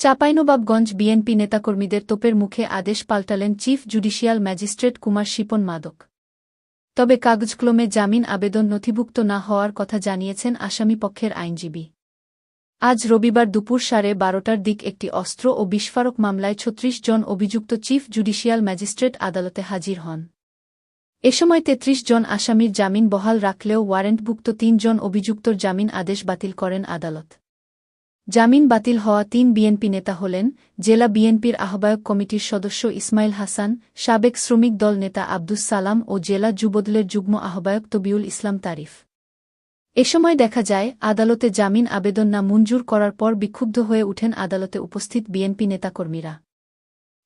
Chapainawabganj BNP নেতাকর্মীদের তোপের মুখে আদেশ পাল্টালেন chief judicial magistrate Kumar Shipon মাদক। তবে কাগজকলমে জামিন আবেদন নথিভুক্ত না হওয়ার কথা জানিয়েছেন আসামিপক্ষের আইনজীবী। আজ রবিবার দুপুর 12:30টার দিক একটি অস্ত্র ও বিস্ফোরক মামলায় ৩৬ জন অভিযুক্ত চিফ জুডিশিয়াল ম্যাজিস্ট্রেট আদালতে হাজির হন। এ সময় ৩৩ জন আসামির জামিন বহাল রাখলেও ওয়ারেন্টভুক্ত ৩ জন অভিযুক্তর জামিন আদেশ বাতিল করেন আদালত। জামিন বাতিল হওয়া ৩ বিএনপি নেতা হলেন জেলা বিএনপির আহ্বায়ক কমিটির সদস্য ইসমাইল হাসান, সাবেক শ্রমিক দল নেতা আব্দুস সালাম ও জেলা যুবদলের যুগ্ম আহ্বায়ক তবিউল ইসলাম তারিফ। এ সময় দেখা যায়, আদালতে জামিন আবেদন না মঞ্জুর করার পর বিক্ষুব্ধ হয়ে উঠেন আদালতে উপস্থিত বিএনপি নেতাকর্মীরা।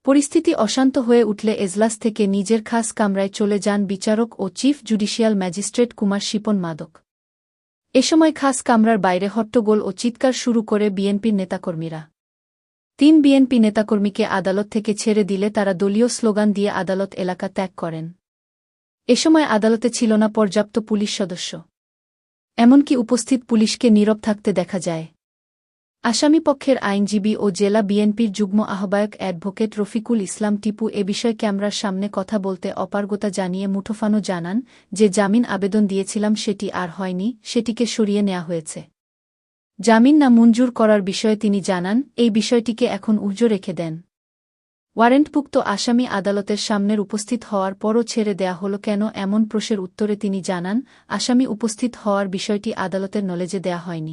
পরিস্থিতি অশান্ত হয়ে উঠলে এজলাস থেকে নিজের খাস কামরায় চলে যান বিচারক ও chief judicial magistrate Kumar Shipon মাদক। এ সময় খাস কামরার বাইরে হট্টগোল ও চিৎকার শুরু করে বিএনপির নেতাকর্মীরা। ৩ বিএনপি নেতাকর্মীকে আদালত থেকে ছেড়ে দিলে তারা দলীয় স্লোগান দিয়ে আদালত এলাকা ত্যাগ করেন। এ সময় আদালতে ছিল না পর্যাপ্ত পুলিশ সদস্য। এমনকি উপস্থিত পুলিশকে নীরব থাকতে দেখা যায়। আসামিপক্ষের আইনজীবী ও জেলা বিএনপির যুগ্ম আহ্বায়ক অ্যাডভোকেট রফিকুল ইসলাম টিপু এ বিষয়ে ক্যামেরার সামনে কথা বলতে অপারগতা জানিয়ে মুঠোফোনে জানান যে জামিন আবেদন দিয়েছিলাম সেটি আর হয়নি, সেটিকে সরিয়ে নেওয়া হয়েছে। জামিন না মঞ্জুর করার বিষয়ে তিনি জানান, এই বিষয়টিকে এখন উর্জো রেখে দেন। ওয়ারেন্টভুক্ত আসামি আদালতের সামনের উপস্থিত হওয়ার পরও ছেড়ে দেয়া হলো কেন, এমন প্রশ্নের উত্তরে তিনি জানান, আসামি উপস্থিত হওয়ার বিষয়টি আদালতের নলেজে দেয়া হয়নি।